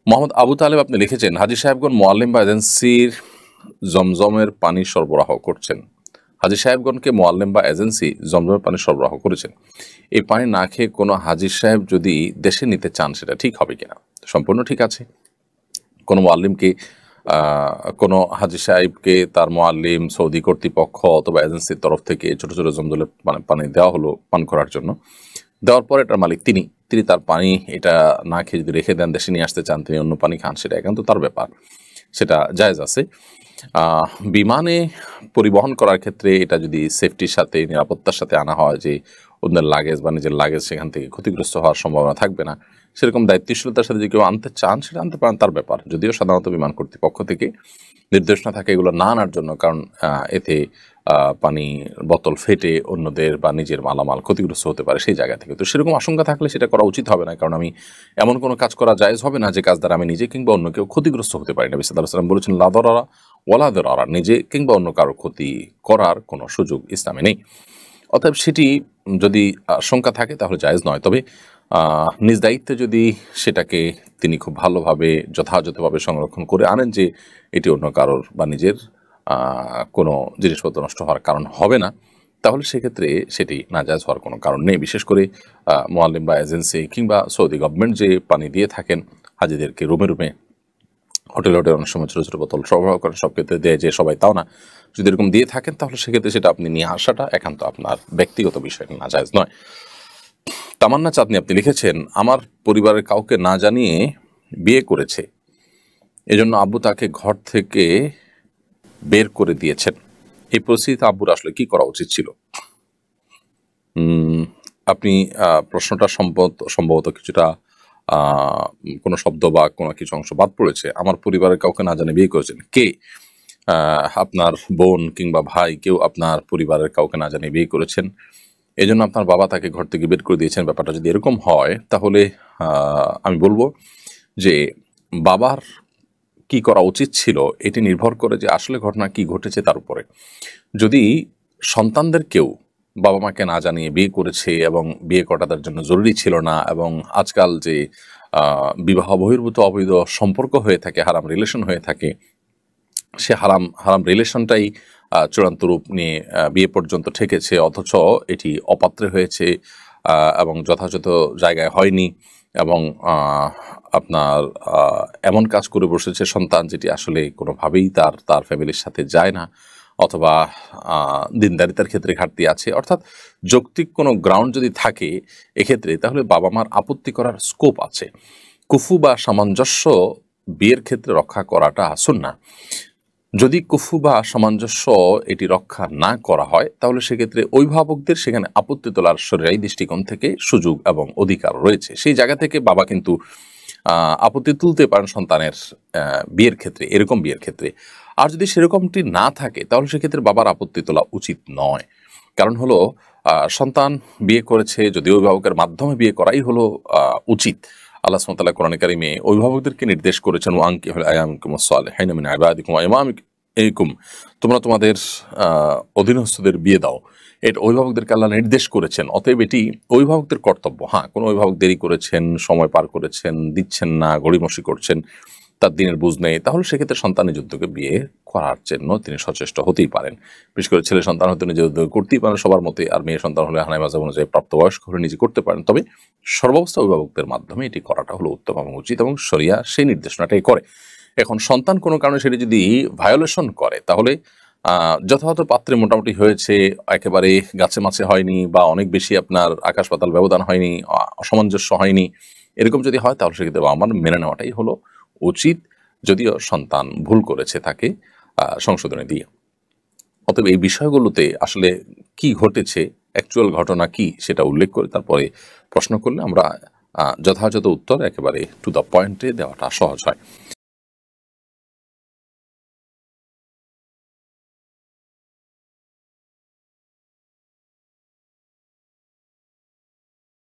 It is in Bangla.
মোহাম্মদ আবু তালেব আপনি লিখেছেন, হাজী সাহেবগণ মোয়াল্লিম বা এজেন্সির জমজমের পানি সরবরাহ করছেন। হাজী সাহেবগণকে মোয়াল্লিম বা এজেন্সি জমজমের পানি সরবরাহ করেছেন। এই পানি না খেয়ে কোনো হাজী সাহেব যদি দেশে নিতে চান সেটা ঠিক হবে কিনা? সম্পূর্ণ ঠিক আছে। কোনো মোয়াল্লিমকে কোনো হাজী সাহেবকে তার মোয়াল্লিম, সৌদি কর্তৃপক্ষ অথবা এজেন্সির তরফ থেকে ছোট ছোট জমজমের পানি দেওয়া হলো পান করার জন্য। দেওয়ার পর এটার মালিক তিনি তার পানি এটা না খেয়ে যদি রেখে দেন, দেশে নিয়ে আসতে চান, তিনি অন্য পানি খান, সেটা একান্ত তার ব্যাপার, সেটা জায়েজ আছে। বিমানে পরিবহন করার ক্ষেত্রে এটা যদি সেফটির সাথে, নিরাপত্তার সাথে আনা হয় যে অন্যের লাগেজ বা নিজের লাগেজ সেখান থেকে ক্ষতিগ্রস্ত হওয়ার সম্ভাবনা থাকবে না, সেরকম দায়িত্বশীলতার সাথে যদি কেউ আনতে চান সেটা আনতে পারেন, তার ব্যাপার। যদিও সাধারণত বিমান কর্তৃপক্ষ থেকে নির্দেশ না থাকে এগুলো না আনার জন্য, কারণ এতে পানি বোতল ফেটে অন্যদের বা নিজের মালামাল ক্ষতিগ্রস্ত হতে পারে সেই জায়গা থেকে। তো সেরকম আশঙ্কা থাকলে সেটা করা উচিত হবে না, কারণ আমি এমন কোনো কাজ করা জায়েজ হবে না যে কাজ দ্বারা আমি নিজে কিংবা অন্য কেউ ক্ষতিগ্রস্ত হতে পারি। নবী সাল্লাল্লাহু আলাইহি ওয়াসাল্লাম বলেছেন, লা দারারা ওয়ালা দিরারা, নিজে কিংবা অন্য কারো ক্ষতি করার কোনো সুযোগ ইসলামে নেই। অতএব সেটি যদি শঙ্কা থাকে তাহলে জায়েজ নয়। তবে নিজ দায়িত্বে যদি সেটাকে তিনি খুব ভালোভাবে যথাযথভাবে সংরক্ষণ করে আনেন যে এটি অন্য কারোর বা নিজের কোনো জিনিসপত্র নষ্ট হওয়ার কারণ হবে না, তাহলে সেক্ষেত্রে সেটি নাজায়েজ হওয়ার কোনো কারণ নেই। বিশেষ করে মোয়াল্লিম বা এজেন্সি কিংবা সৌদি গভর্নমেন্ট যে পানি দিয়ে থাকেন হাজিদেরকে রুমে রুমে, হোটেল অনেক সময় ছোটো ছোটো বোতল সরবরাহ করেন, সব ক্ষেত্রে দেয় যে সবাই তাও না, যদি এরকম দিয়ে থাকেন তাহলে সেক্ষেত্রে সেটা আপনি নিয়ে আসাটা একান্ত আপনার ব্যক্তিগত বিষয়, নাজায়েজ নয়। তামান্না চাঁদনি আপনি লিখেছেন, আমার পরিবারের কাউকে না জানিয়ে বিয়ে করেছে, এজন্য আব্বু তাকে ঘর থেকে বের করে দিয়েছেন। এই পরিস্থিতিতে আব্বুর আসলে কি করা উচিত ছিল? আপনি প্রশ্নটা সম্ভবত কিছুটা কোনো শব্দ বা কোনো কিছু অংশ বাদ পড়েছে। আমার পরিবারের কাউকে না জানিয়ে বিয়ে করেছেন কে? আপনার বোন কিংবা ভাই কেউ আপনার পরিবারের কাউকে না জানিয়ে বিয়ে করেছেন, এজন্য আপনার বাবা তাকে ঘর থেকে বের করে দিয়েছেন। ব্যাপারটা যদি এরকম হয় তাহলে আমি বলবো যে বাবার কি করা উচিত ছিল এটি নির্ভর করে যে আসলে ঘটনা কি ঘটেছে তার উপরে। যদি সন্তানদের কেউ বাবা মাকে না জানিয়ে বিয়ে করেছে এবং বিয়ে করা তার জন্য জরুরি ছিল না, এবং আজকাল যে বিবাহ বহির্ভূত অবৈধ সম্পর্ক হয়ে থাকে, হারাম রিলেশন হয়ে থাকে, সে হারাম রিলেশনটাই চূড়ান্ত রূপ নিয়ে বিয়ে পর্যন্ত ঠেকেছে, অথচ এটি অপাত্রে হয়েছে এবং যথাযথ জায়গায় হয়নি, এবং আপনার এমন কাজ করে বসেছে সন্তান যেটি আসলে কোনোভাবেই তার ফ্যামিলির সাথে যায় না, অথবা দিনদারিতার ক্ষেত্রে ঘাটতি আছে, অর্থাৎ যৌক্তিক কোনো গ্রাউন্ড যদি থাকে এক্ষেত্রে, তাহলে বাবা মার আপত্তি করার স্কোপ আছে। কুফু বা সামঞ্জস্য বিয়ের ক্ষেত্রে রক্ষা করাটা সুন্নাহ। যদি কুফু বা সামঞ্জস্য এটি রক্ষা না করা হয় তাহলে সেক্ষেত্রে অভিভাবকদের সেখানে আপত্তি তোলার শরীয়ী দৃষ্টিকোণ থেকে সুযোগ এবং অধিকার রয়েছে। সেই জায়গা থেকে বাবা কিন্তু আপত্তি তুলতে পারেন সন্তানের বিয়ের ক্ষেত্রে, এরকম বিয়ের ক্ষেত্রে। আর যদি সেরকমটি না থাকে তাহলে সেক্ষেত্রে বাবার আপত্তি তোলা উচিত নয়। কারণ হলো সন্তান বিয়ে করেছে, যদি অভিভাবকের মাধ্যমে বিয়ে করাই হলো উচিত। আল্লাহ সুবহানাহু ওয়া তাআলা কোরআনে কারিমে অভিভাবকদেরকে নির্দেশ করেছেন, ওয়ানকিহুল আয়ামাকুমুস সালিহিনা মিন ইবাদিকুম ওয়া ইমামিকুম, তোমরা তোমাদের অধীনস্থদের বিয়ে দাও। এটা অভিভাবকদেরকে আল্লাহ নির্দেশ করেছেন। অতএব এটি অভিভাবকদের কর্তব্য। হ্যাঁ, কোনো অভিভাবক দেরি করেছেন, সময় পার করেছেন, দিচ্ছেন না, গড়িমসি করছেন, তার দিনের বুঝ নেই, তাহলে সেক্ষেত্রে সন্তান নিজ উদ্যোগে বিয়ে করার জন্য তিনি সচেষ্ট হতেই পারেন। বিশেষ করে ছেলে সন্তান হতে নিজের উদ্যোগে করতেই পারেন সবার মতে, আর মেয়ে সন্তান হলে হানাই মাযহাব অনুযায়ী প্রাপ্তবয়স্ক হলে নিজে করতে পারেন। তবে সর্বাবস্থা অভিভাবকদের মাধ্যমে এটি করাটা হলো উত্তম এবং উচিত, এবং শরিয়া সেই নির্দেশনাটাই করে। এখন সন্তান কোনো কারণে সেটি যদি ভায়োলেশন করে তাহলে যথাযথ পাত্রে মোটামুটি হয়েছে, একেবারে গাছে মাছে হয়নি, বা অনেক বেশি আপনার আকাশ পাতাল ব্যবধান হয়নি, অসামঞ্জস্য হয়নি, এরকম যদি হয় তাহলে সেক্ষেত্রে আমার মেনে নেওয়াটাই হলো উচিত, যদিও সন্তান ভুল করেছে তাকে সংশোধনী দিয়ে। অতএব এই বিষয়গুলোতে আসলে কি ঘটেছে, অ্যাকচুয়াল ঘটনা কি সেটা উল্লেখ করে তারপরে প্রশ্ন করলে আমরা যথাযথ উত্তর একেবারে টু দ্য পয়েন্টে দেওয়াটা সহজ হয়।